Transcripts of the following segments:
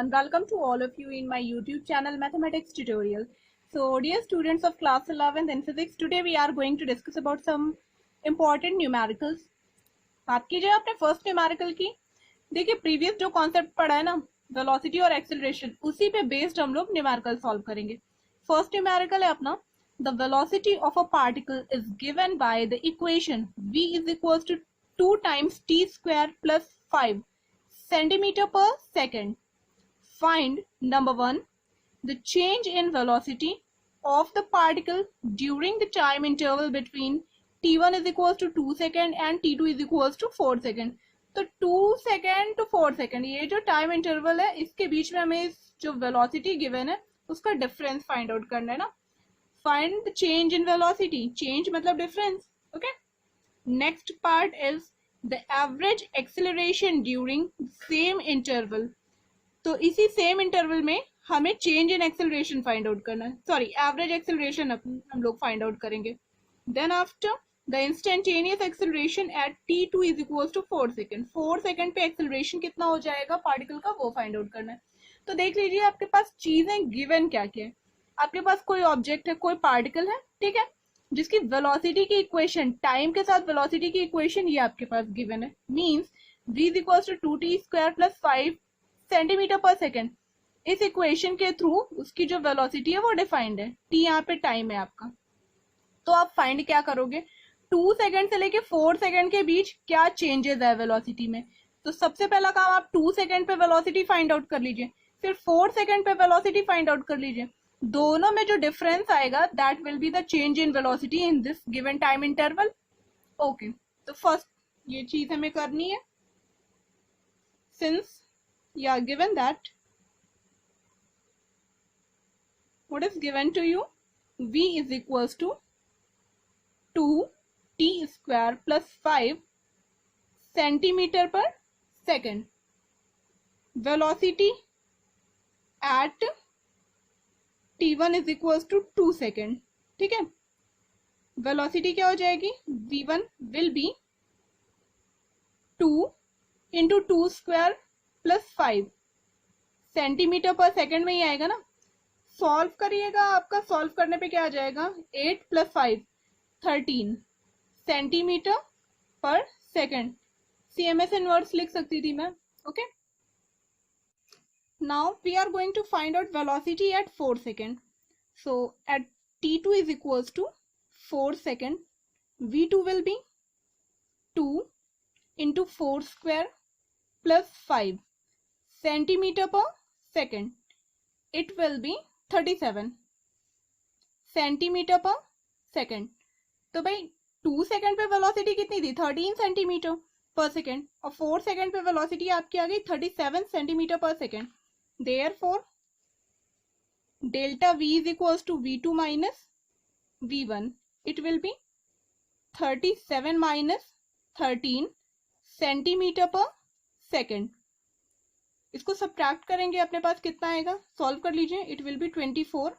and welcome to all of you in my YouTube channel Mathematics Tutorial. So dear students of class 11th in physics, today we are going to discuss about some important numericals. बात कीजिए आपने first numerical की. देखिए previous जो concept पढ़ा है ना, velocity और एक्सेलरेशन, उसी पे बेस्ड हम लोग न्यूमेरिकल सॉल्व करेंगे. फर्स्ट न्यूमेरिकल है अपना, the velocity of a particle is given by the equation v is equals to 2 times t square plus 5 centimeter per second. Find number 1, the change in velocity of the particle during the time interval between t1 is equals to 2 second and t2 is equals to 4 second. तो 2 second to 4 second ये जो time interval है, इसके बीच में हमें जो velocity given है उसका डिफरेंस फाइंड आउट करना है ना. Find the change in velocity. Change मतलब difference. Okay. Next part is the average acceleration during same interval. तो इसी सेम इंटरवल में हमें change in acceleration find out करना है. सॉरी, एवरेज एक्सेलरेशन हम लोग फाइंड आउट करेंगे. Then after the instantaneous acceleration at t2 is equals to 4 second. 4 second पे एक्सेलरेशन कितना हो जाएगा पार्टिकल का, वो फाइंड आउट करना है. तो देख लीजिए आपके पास चीजें गिवन क्या क्या है. आपके पास कोई ऑब्जेक्ट है, कोई पार्टिकल है, ठीक है, जिसकी वेलोसिटी की इक्वेशन, टाइम के साथ वेलोसिटी की इक्वेशन ये आपके पास गिवन है. Means v is equals to 2t square plus 5 centimetre per second. इस इक्वेशन के थ्रू उसकी जो वेलोसिटी है वो डिफाइंड है. t यहाँ पे टाइम है आपका. तो आप फाइंड क्या करोगे, 2 सेकेंड से लेके 4 सेकेंड के बीच क्या चेंजेस है वेलोसिटी में. तो सबसे पहला काम आप 2 सेकेंड पे वेलोसिटी फाइंड आउट कर लीजिए, फिर 4 सेकेंड पे वेलोसिटी फाइंड आउट कर लीजिए. दोनों में जो डिफरेंस आएगा that will be the change in velocity in this given time interval. Okay, तो फर्स्ट ये चीज हमें करनी है. Since you are given that what is given to you, v is equals to 2t square plus 5 centimetre per second. Velocity at t1 is equals to 2 second. ठीक है, velocity क्या हो जाएगी, v1 will be 2 into 2 square plus 5 centimetre per second में ही आएगा ना. Solve करिएगा, आपका सॉल्व करने पे क्या आ जाएगा, 8 plus 5 13 centimetre per second. CMS inverse लिख सकती थी मैं. Okay. Now we are going to find out velocity at 4 second. So at t2 is equals to 4 second, v2 will be 2 into 4 square plus 5 centimeter per second. It will be 37 centimeter per second. तो भाई 2 second पे velocity कितनी थी, 13 centimetre per second, और 4 second पे velocity आपकी आ गई 37 centimetre per second. Therefore, delta v is equals to v2 minus v1. It will be 37 minus 13 centimetre per second. इसको सब्ट्रैक्ट करेंगे, अपने पास कितना आएगा, सॉल्व कर लीजिए. It will B 24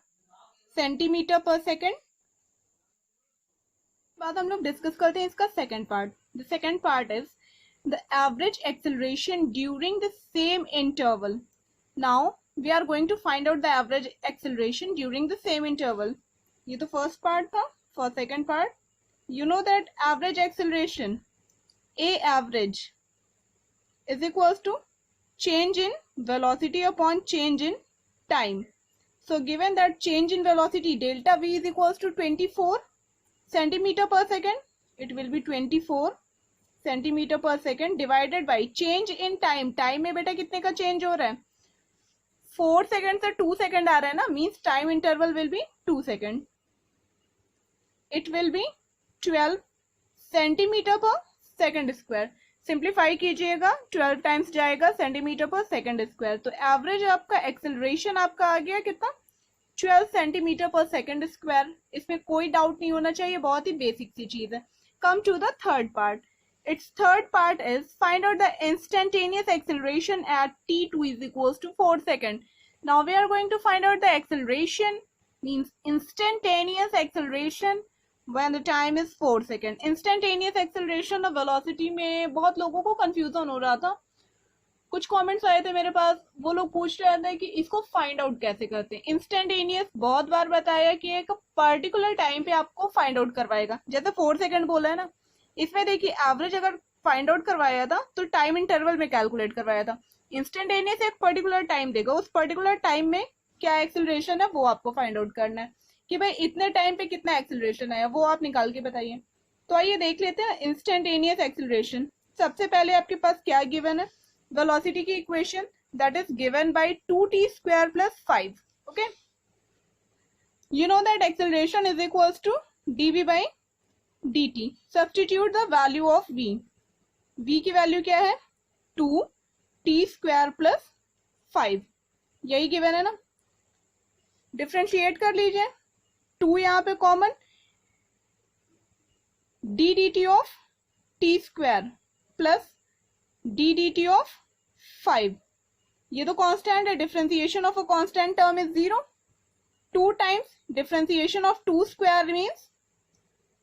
centimetre per second. बाद हम लोग डिस्कस करते हैं इसका second part. The second part is the average acceleration during the same interval. Now we are going to find out the average acceleration during the same interval. ये तो first part था. For second part, you know that average acceleration, a average, is equals to change in velocity upon change in time. So given that change in velocity delta v is equals to 24 centimeter per second, it will be 24 centimeter per second divided by change in time. Time में बेटा कितने का change हो रहा है, 4 second से 2 second आ रहा है ना, means time interval will be 2 second. It will B 12 centimetre per second square. Simplify कीजिएगा, 12 टाइम्स जाएगा सेंटीमीटर पर सेकेंड स्क्वायर. तो एवरेज आपका एक्सेलरेशन आपका आ गया कितना, 12 सेंटीमीटर पर सेकेंड स्क्वायर. इसमें कोई डाउट नहीं होना चाहिए, बहुत ही बेसिक सी चीज है. Come to the third part. Its third part is find out the instantaneous acceleration at t2 is equals to 4 second. Now we are going to find out the acceleration, means instantaneous acceleration when the time is 4 second. Instantaneous acceleration और velocity में बहुत लोगों को confusion हो रहा था. कुछ comments आए थे मेरे पास, वो लोग पूछ रहे थे कि इसको फाइंड आउट कैसे करते हैं। इंस्टेंटेनियस बहुत बार बताया कि एक पर्टिकुलर टाइम पे आपको फाइंड आउट करवाएगा, जैसे 4 सेकंड बोला है ना, इसमें देखिए एवरेज अगर फाइंड आउट करवाया था तो टाइम इंटरवल में कैलकुलेट करवाया था। इंस्टेंटेनियस एक पर्टिकुलर टाइम देगा, उस पर्टिकुलर टाइम में क्या एक्सेलरेशन है वो आपको फाइंड आउट करना है कि भाई इतने टाइम पे कितना एक्सेलरेशन है, वो आप निकाल के बताइए। तो आइए देख लेते हैं इंस्टेंटेनियस एक्सेलरेशन। सबसे पहले आपके पास क्या गिवन है, वेलोसिटी की equation, that is given bye 2t square plus 5। Okay, you know that acceleration is equals to dv by dt. Substitute the value of v. v की वैल्यू क्या है, 2t स्क्वायर प्लस 5, यही given है ना। Differentiate कर लीजिए, 2 यहाँ पे common, d dt of t square plus d dt of 5, ये तो कांस्टेंट है, differentiation of a constant term is 0। 2 times differentiation of 2 square means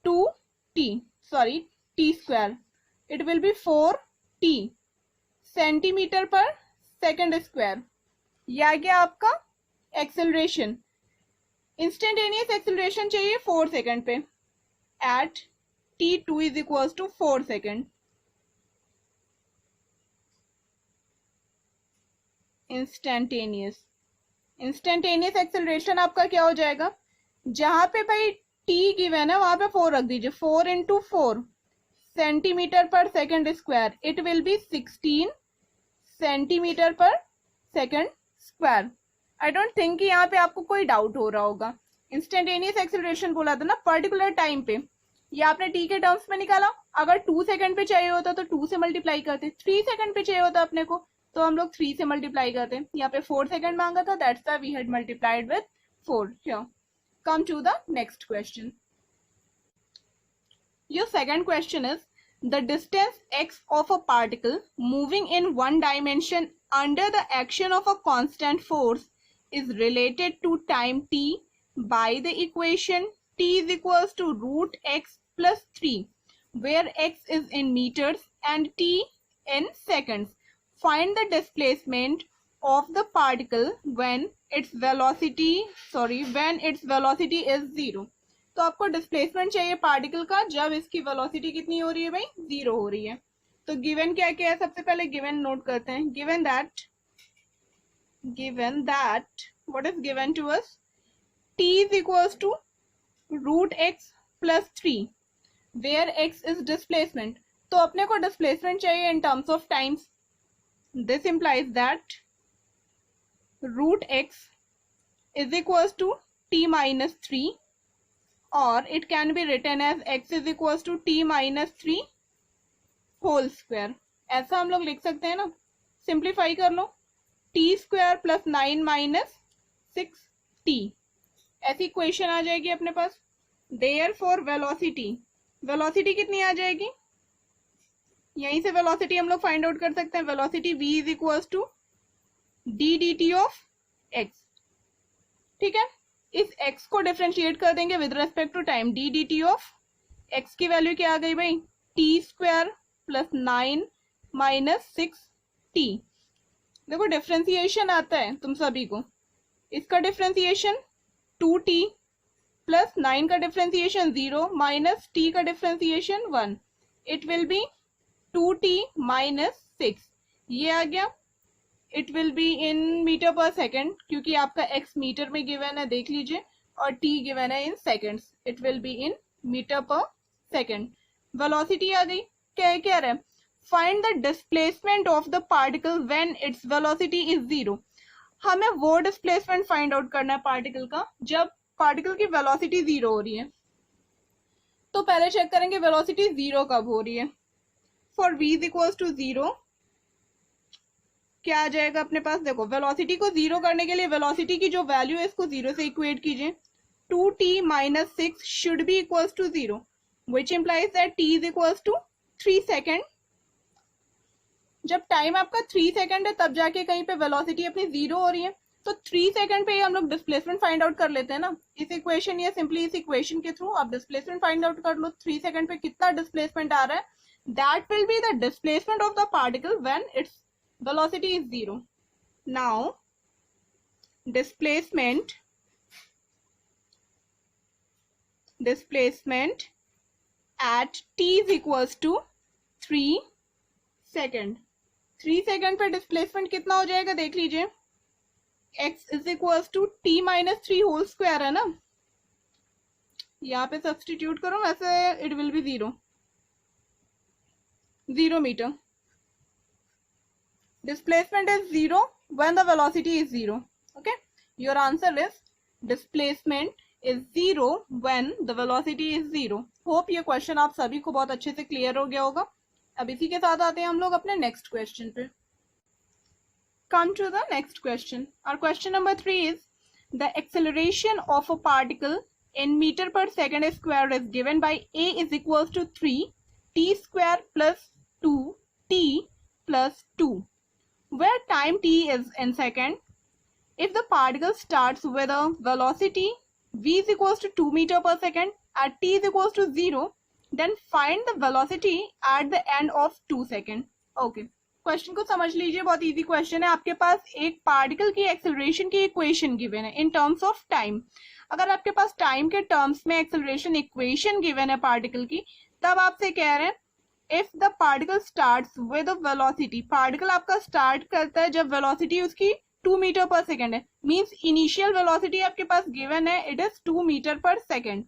2t, sorry, t square, it will be 4t centimetre per second square. ये आ गया आपका acceleration. Instantaneous acceleration चाहिए 4 second पे at t2 is equals to 4 second. Instantaneous acceleration आपका क्या हो जाएगा, जहां पे भाई t गिवन है वहां पे 4 रख दीजिए, 4 into 4 centimetre per second square, it will be 16 centimetre per second square. I don't think कि यहाँ पे आपको कोई डाउट हो रहा होगा। इंस्टेंटेनियस एक्सेलरेशन बोला था ना पर्टिकुलर टाइम पे, ये आपने t के टर्म्स में निकाला। अगर 2 सेकंड पे चाहिए होता तो 2 से मल्टीप्लाई करते, 3 सेकंड पे चाहिए होता अपने को तो हम लोग 3 से मल्टीप्लाई करते। यहाँ पे 4 सेकंड मांगा था, that's why we had multiplied with 4 here. Come to the next question. Your second question is the distance x of a particle moving in one dimension under the action of a constant force is related to time t by the equation t is equals to root x plus 3, where x is in meters and t in seconds. Find the displacement of the particle when its velocity is 0. तो आपको displacement चाहिए particle का जब इसकी velocity कितनी हो रही है भाई, 0 हो रही है। तो गिवन क्या क्या है, सबसे पहले गिवन नोट करते हैं। Given that what is given to us, t is equals to root x plus 3 where x is displacement। तो अपने को डिस्प्लेसमेंट चाहिए in terms of times. This implies that root x is equals to t minus 3, or it can be written as x is equals to t minus 3 whole square। ऐसा हम लोग लिख सकते हैं ना, सिंप्लीफाई कर लो, t square plus 9 minus 6t, ऐसी equation आ जाएगी अपने पास। देयरफॉर वेलोसिटी कितनी आ जाएगी, यहीं से वेलोसिटी हम लोग फाइंड आउट कर सकते हैं। Velocity v is equals to d D T of x. ठीक है, इस x को डिफरेंशिएट कर देंगे with respect to time. D D T of x की वैल्यू क्या आ गई भाई, t square plus 9 minus 6t। देखो डिफरेंशिएशन आता है तुम सभी को, इसका डिफरेंशिएशन 2t प्लस 9 का डिफरेंशिएशन 0 माइनस t का differentiation 1, it will be 2t minus 6, ये आ गया। It will be in metre per second, क्योंकि आपका x मीटर में गिवन है देख लीजिए, और t गिवन है in seconds, it will be in metre per second. Velocity आ गई, क्या कह रहा है, find the displacement of the particle when its velocity is 0। हमें वो डिस्प्लेसमेंट फाइंड आउट करना है पार्टिकल का जब पार्टिकल की वेलोसिटी 0 हो रही है। तो पहले चेक करेंगे वेलोसिटी 0 कब हो रही है। For v is equals to 0 क्या आ जाएगा अपने पास, देखो वेलोसिटी को 0 करने के लिए वेलोसिटी की जो वैल्यू है इसको 0 से इक्वेट कीजिए। 2t minus 6 should be equals to 0, which implies that t is equals to 3 second. जब टाइम आपका 3 सेकेंड है तब जाके कहीं पे वेलोसिटी अपनी 0 हो रही है, तो 3 सेकेंड पे ही हम लोग डिस्प्लेसमेंट फाइंड आउट कर लेते हैं ना, इस इक्वेशन या सिंपली इस इक्वेशन के थ्रू आप डिस्प्लेसमेंट फाइंड आउट कर लो। 3 सेकेंड पे कितना डिस्प्लेसमेंट आ रहा है, that will be the displacement of the particle when it's velocity is 0. Now displacement at t is equals to 3 second. 3 second पे डिस्प्लेसमेंट कितना हो जाएगा देख लीजिए. x is equals to t minus 3 whole square है ना. यहाँ पे सब्सटीट्यूट करो, वैसे it will be 0 metre. Displacement is 0 when the velocity is 0. Okay, your answer is displacement is 0 when the velocity is 0. Hope ये क्वेश्चन आप सभी को बहुत अच्छे से क्लियर हो गया होगा. अब इसी के साथ आते हैं हम लोग अपने नेक्स्ट क्वेश्चन पे. Come to the next question. Our question number 3 is the acceleration of a particle in meter per second square is given by a is equals to 3 t square plus 2 t plus 2. Where time t is in second. If the particle starts with a velocity v is equals to 2 meter per second at t is equals to 0, then find the velocity at the end of 2 second. Okay, question को समझ लीजिए, बहुत easy question है. आपके पास एक particle की acceleration की equation given है इन टर्म्स ऑफ टाइम. अगर आपके पास टाइम के टर्म्स में एक्सेलरेशन इक्वेशन गिवन है पार्टिकल की, तब आपसे कह रहे हैं if the particle starts with a velocity. Particle आपका स्टार्ट करता है जब वेलोसिटी उसकी 2 मीटर पर सेकेंड है. मींस इनिशियल वेलोसिटी आपके पास गिवन है, it is 2 metre per second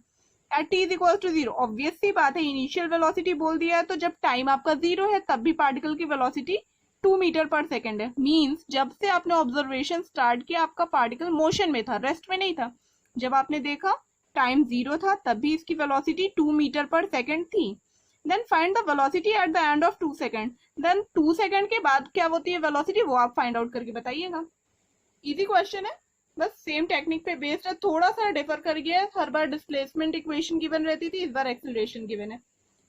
at T is equal to 0. Obvious सी बात है, इनिशियल वेलोसिटी बोल दिया है तो जब टाइम आपका 0 है तब भी पार्टिकल की वेलोसिटी 2 मीटर पर सेकेंड है. मींस जब से आपने ऑब्जर्वेशन स्टार्ट किया आपका पार्टिकल मोशन में था, रेस्ट में नहीं था. जब आपने देखा टाइम 0 था तब भी इसकी वेलोसिटी 2 मीटर पर सेकेंड थी. Then find the velocity at the end of 2 second. Then 2 second के बाद क्या होती है वेलोसिटी, वो आप फाइंड आउट करके बताइएगा. इजी क्वेश्चन है, बस सेम टेक्निक पे बेस्ड है, थोड़ा सा डिफर कर गया है. हर बार डिस्प्लेसमेंट इक्वेशन गिवन रहती थी, इस बार एक्सेलरेशन गिवन है.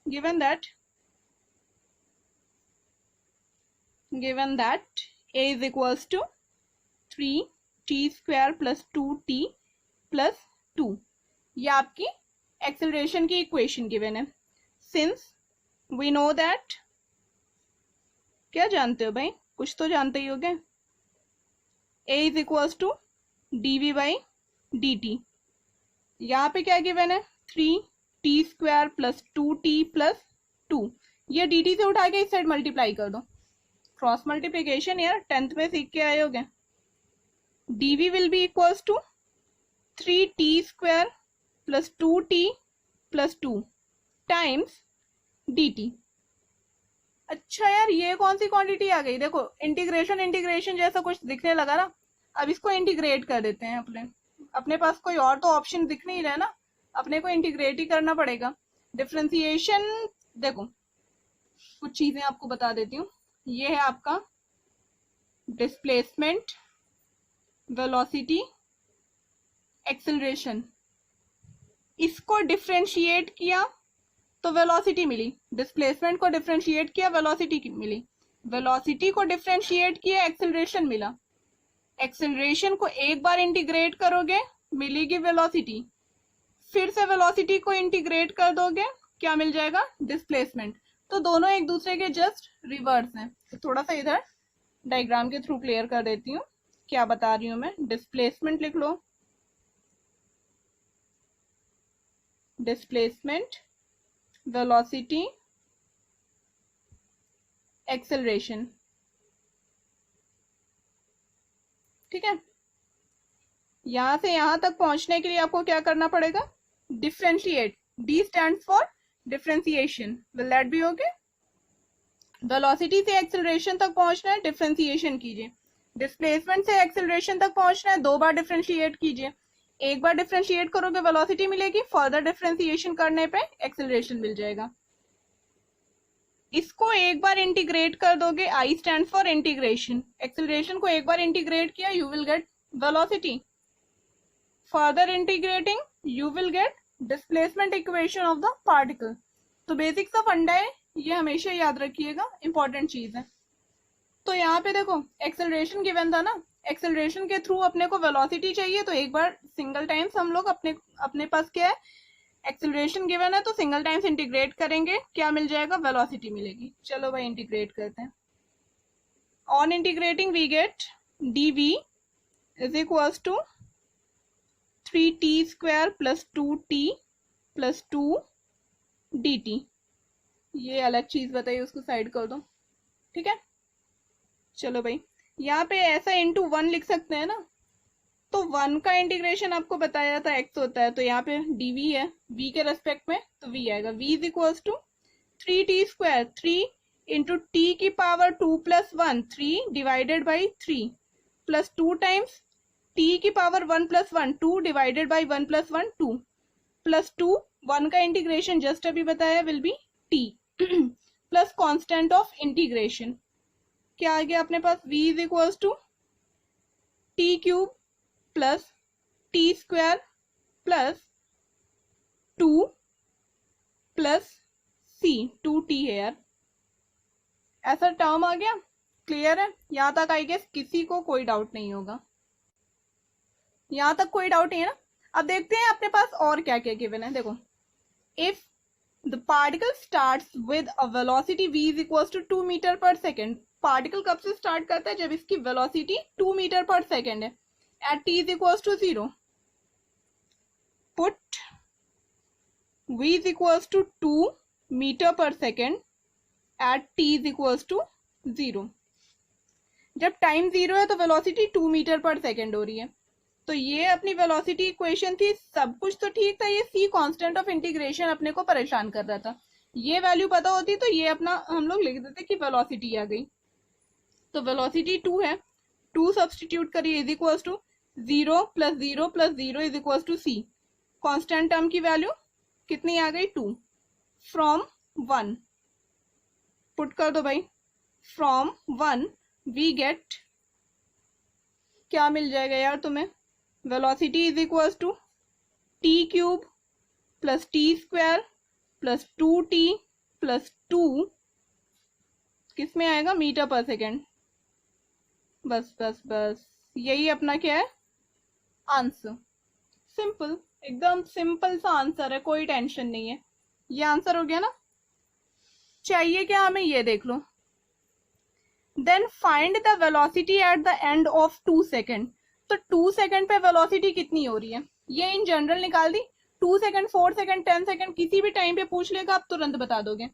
Given that a is equals to 3t square plus 2t plus 2. ये आपकी एक्सेलरेशन की इक्वेशन गिवन है. Since we know that, क्या जानते हो भाई, कुछ तो जानते ही होगे. a is equals to dv by dt. यहाँ पे क्या गिवन है 3t square plus 2t plus 2. ये dt से उठा के इस साइड मल्टीप्लाई कर दो, क्रॉस मल्टीप्लीकेशन यार 10th में सीख के आए होगे. dv will be equals to 3t square plus 2t plus 2 times dt. अच्छा यार, ये कौन सी क्वांटिटी आ गई, देखो इंटीग्रेशन जैसा कुछ दिखने लगा ना. अब इसको इंटीग्रेट कर देते हैं. अपने पास कोई और तो ऑप्शन दिख नहीं रहा ना, अपने को इंटीग्रेट ही करना पड़ेगा. डिफरेंशिएशन, देखो कुछ चीजें आपको बता देती हूँ. ये है आपका डिस्प्लेसमेंट, वेलोसिटी, एक्सेलरेशन. इसको डिफरेंशिएट किया तो वेलोसिटी मिली. डिस्प्लेसमेंट को डिफरेंशिएट किया, वेलोसिटी मिली. वेलोसिटी को डिफरेंशिएट किया, एक्सेलरेशन मिला. एक्सेलरेशन को एक बार इंटीग्रेट करोगे मिलेगी वेलोसिटी. फिर से वेलोसिटी को इंटीग्रेट कर दोगे, क्या मिल जाएगा, डिस्प्लेसमेंट. तो दोनों एक दूसरे के जस्ट रिवर्स हैं. तो थोड़ा सा इधर डायग्राम के थ्रू क्लियर कर देती हूँ क्या बता रही हूँ मैं. डिस्प्लेसमेंट लिख लो, डिस्प्लेसमेंट, वेलोसिटी, एक्सेलरेशन. ठीक है, यहां से यहां तक पहुंचने के लिए आपको क्या करना पड़ेगा, differentiate. D stand for differentiation. Will that be okay. Velocity से एक्सेलरेशन तक पहुंचना है, डिफरेंशिएशन कीजिए. डिस्प्लेसमेंट से एक्सेलरेशन तक पहुंचना है, 2 बार डिफरेंशिएट कीजिए. एक बार डिफरेंशिएट करोगे वेलोसिटी मिलेगी, फर्दर डिफरेंशिएशन करने पे एक्सेलरेशन मिल जाएगा. इसको एक बार इंटीग्रेट कर दोगे, I stand for integration. Acceleration को एक बार इंटीग्रेट किया, you will get velocity. Further integrating you will gate displacement equation of the particle. तो बेसिक्स ऑफ फंडा है, ये हमेशा याद रखिएगा, इंपॉर्टेंट चीज है. तो यहाँ पे देखो एक्सेलरेशन गिवन था ना, एक्सेलरेशन के थ्रू अपने को वेलोसिटी चाहिए, तो एक बार सिंगल टाइम्स हम लोग अपने पास क्या है, एक्सेलरेशन गिवन है तो सिंगल टाइम्स इंटीग्रेट करेंगे, क्या मिल जाएगा, वेलोसिटी मिलेगी. चलो भाई इंटीग्रेट करते हैं. On integrating we get dv is equals to 3t square plus 2t plus 2 dt. ये अलग चीज बताइए, उसको साइड कर दो, ठीक है। चलो भाई, यहाँ पे ऐसा इंटू 1 लिख सकते हैं ना, तो 1 का इंटीग्रेशन आपको बताया था x होता है, तो यहाँ पे dv है v के रेस्पेक्ट में, तो v आएगा v is equals to 3t square 3 into t की power 2 plus 1 3 divided by 3 plus 2 times t की power 1 plus 1 2 divided by 1 plus 1 2 plus 2 1 का इंटीग्रेशन जस्ट अभी बताया will be t plus constant of integration क्या आ गया अपने पास, v is equals to T cube plus T square plus 2 plus c 2t है यार, ऐसा टर्म आ गया। क्लियर है, यहाँ तक आई गेस किसी को कोई डाउट नहीं होगा, यहाँ तक कोई डाउट नहीं है ना। अब देखते हैं अपने पास और क्या क्या गिवन है। देखो, if the particle starts with a velocity v is equals to 2 metre per second, particle कब से स्टार्ट करता है, जब इसकी वेलोसिटी 2 मीटर पर सेकेंड है, at t is equals to 0, put v is equals to 2 metre per second at t is equals to 0। जब time 0 है तो वेलोसिटी 2 मीटर पर सेकेंड हो रही है, तो ये अपनी वेलोसिटी इक्वेशन थी, सब कुछ तो ठीक था, ये c कांस्टेंट ऑफ इंटीग्रेशन अपने को परेशान कर रहा था। ये वैल्यू पता होती तो ये अपना हम लोग लिख देते कि वेलोसिटी आ गई, तो वेलोसिटी 2 है, 2 सब्सटीट्यूट करिए is equals to 0 plus 0 plus 0 is equals to c, constant term की वैल्यू कितनी आ गई 2, फ्रॉम 1 पुट कर दो भाई, फ्रॉम 1 वी गेट क्या मिल जाएगा यार तुम्हें, velocity is equals to T cube plus T square plus 2t plus 2 किस में आएगा, मीटर पर सेकेंड। बस बस बस यही अपना क्या है आंसर, सिंपल, एकदम सिंपल सा आंसर है, कोई टेंशन नहीं है, ये आंसर हो गया ना। चाहिए क्या हमें, ये देख लो, then find the velocity at the end of 2 second, तो 2 सेकेंड पे वेलोसिटी कितनी हो रही है, ये इन जनरल निकाल दी, 2 सेकेंड 4 सेकेंड 10 सेकेंड किसी भी टाइम पे पूछ लेगा आप तुरंत बता दोगे।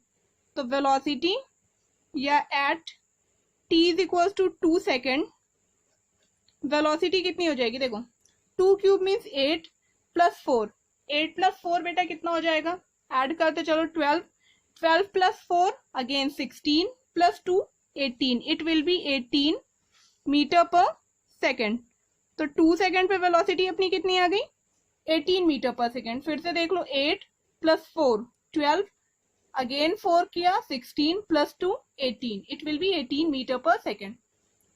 तो वेलोसिटी या at t is equals to 2 second, velocity कितनी हो जाएगी, देखो 2 क्यूब मीन्स 8 प्लस 4, 8 प्लस 4 बेटा कितना हो जाएगा, ऐड करते चलो 12, 12 plus 4 again 16 plus 2 18, it will be 18 metre per second. तो 2 सेकेंड पे वेलोसिटी अपनी कितनी आ गई, 18 मीटर पर सेकेंड। फिर से देख लो, 8 प्लस 4 12, अगेन 4 किया 16 plus 2 18, it will be 18 metre per second.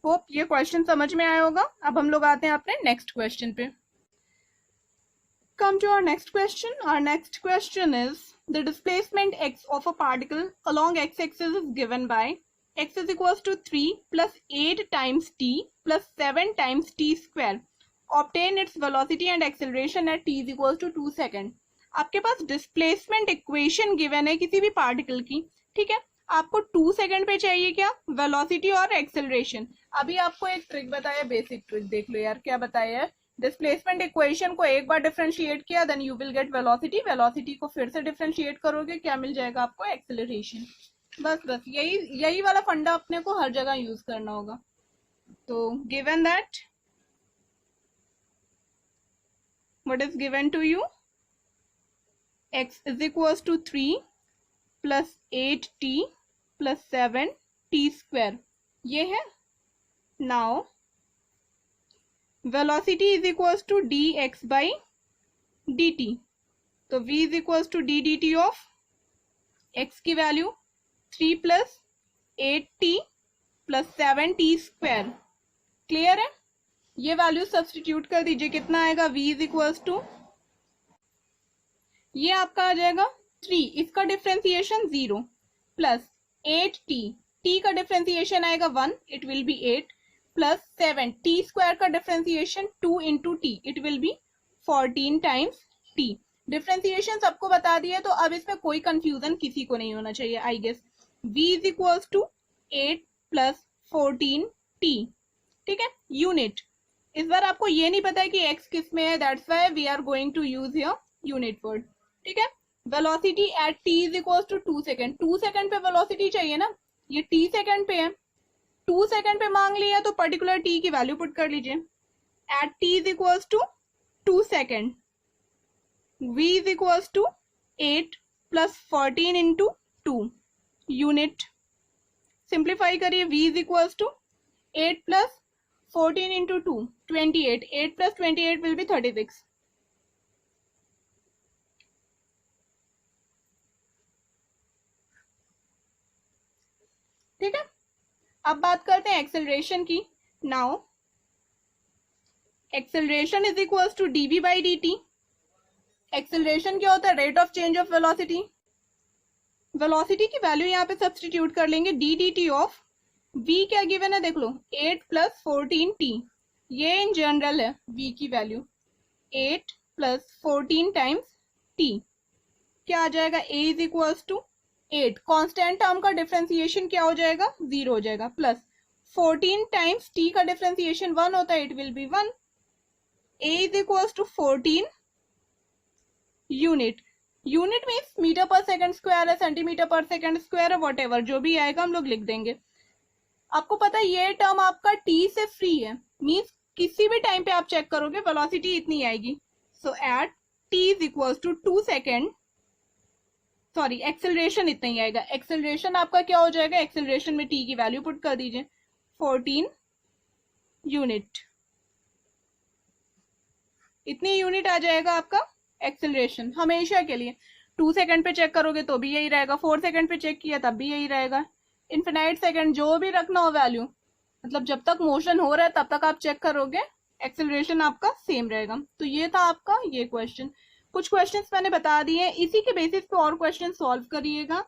Hope ये क्वेश्चन समझ में आया होगा। अब हम लोग आते हैं अपने नेक्स्ट क्वेश्चन पे। Come to our next question. Our next question is the displacement x of a particle along x-axis is given by x is equals to 3 plus 8 times t plus 7 times t square. Obtain its velocity and acceleration at t is equals to 2 second. आपके पास displacement equation given है किसी भी particle की, ठीक है। आपको 2 second पे चाहिए क्या, वेलोसिटी और एक्सेलरेशन। अभी आपको एक ट्रिक बताया, बेसिक ट्रिक देख लो यार, क्या बताया है। डिस्प्लेसमेंट इक्वेशन को एक बार डिफरेंशिएट किया, then you will get velocity, velocity को फिर से डिफरेंशिएट करोगे, क्या मिल जाएगा आपको, एक्सेलरेशन। बस बस यही वाला फंडा अपने को हर जगह यूज करना होगा। तो given that what is given to you, x is equals to 3 plus 8t plus 7t square, ये है। now velocity is equals to dx by dt, तो v is equals to d dt of x की value 3 plus 8t plus 7t square। Clear है, ये value substitute कर दीजिए, कितना आएगा, v is equals to, ये आपका आ जाएगा 3, इसका डिफरेंशिएशन 0 प्लस 8t, t का डिफरेंशिएशन आएगा 1, it will be 8 plus 7, t square का differentiation 2 into T, it will be 14 times t। Differentiation सबको बता दिया, तो अब इसमें कोई कंफ्यूजन किसी को नहीं होना चाहिए I guess. v is equals to 8 plus 14t, ठीक है, यूनिट। इस बार आपको ये नहीं पता है कि x किस में है, that's why we are going to use here unit word, ठीक है। Velocity at t is equal to 2 second, 2 second पे वेलोसिटी चाहिए ना, ये t सेकेंड पे है, 2 सेकेंड पे मांग लिया तो पर्टिकुलर t की वैल्यू पुट कर लीजिए। At t is equal to 2 second, v is equal to 8 plus 14 into 2 unit. Simplify करिए, v is equal to 8 plus 14 into 2 28, 8 plus 28 will be 36। ठीक है, अब बात करते हैं एक्सेलरेशन की। Now acceleration is equal to dv by dt। Acceleration क्या होता है? Rate of change of velocity. Velocity की वैल्यू यहाँ पे सब्सटीट्यूट कर लेंगे, D D T of v क्या गिवन है देख लो, 8 प्लस 14t, ये इन जनरल है v की वैल्यू, 8 प्लस 14 टाइम्स t, क्या आ जाएगा, a is equal to 8, constant term का डिफरेंशिएशन क्या हो जाएगा, 0 हो जाएगा, प्लस 14 टाइम्स t का डिफरेंशिएशन 1 होता है, it will be 1, a is equal to 14 unit. Unit means metre पर सेकंड स्क्वायर है, सेंटीमीटर पर सेकंड स्क्वायर है, वॉट एवर जो भी आएगा हम लोग लिख देंगे। आपको पता है ये टर्म आपका t से फ्री है, मीन्स किसी भी टाइम पे आप चेक करोगे वेलोसिटी इतनी आएगी। So at t is equal to 2 second, sorry acceleration इतना ही आएगा। एक्सेलरेशन आपका क्या हो जाएगा, एक्सेलरेशन में t की वैल्यू पुट कर दीजिए 14 यूनिट, इतनी यूनिट आ जाएगा आपका एक्सेलरेशन हमेशा के लिए। 2 सेकंड पे चेक करोगे तो भी यही रहेगा, 4 सेकंड पे चेक किया तब भी यही रहेगा, इन्फिनाइट सेकंड जो भी रखना हो वैल्यू, मतलब जब तक मोशन हो रहा है तब तक आप चेक करोगे एक्सेलरेशन आपका सेम रहेगा। तो ये था आपका ये क्वेश्चन। कुछ क्वेश्चंस मैंने बता दिए, इसी के बेसिस पे और क्वेश्चन सॉल्व करिएगा।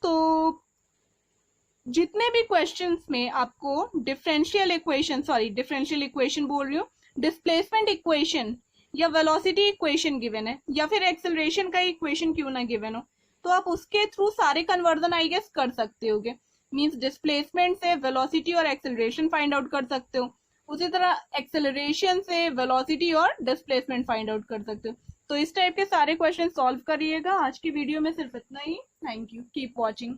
तो जितने भी क्वेश्चंस में आपको डिफरेंशियल इक्वेशन बोल रही हूँ, डिस्प्लेसमेंट इक्वेशन या वेलोसिटी इक्वेशन गिवन है, या फिर एक्सेलरेशन का इक्वेशन क्यों ना गिवन हो, तो आप उसके थ्रू सारे कन्वर्जन आई गेस कर सकते होगे। मींस डिस्प्लेसमेंट से वेलोसिटी और एक्सेलरेशन फाइंड आउट कर सकते हो, उसी तरह एक्सेलरेशन से वेलोसिटी और डिस्प्लेसमेंट फाइंड आउट कर सकते हो। तो इस टाइप के सारे क्वेश्चन सॉल्व करिएगा। आज की वीडियो में सिर्फ इतना ही। Thank you, keep watching.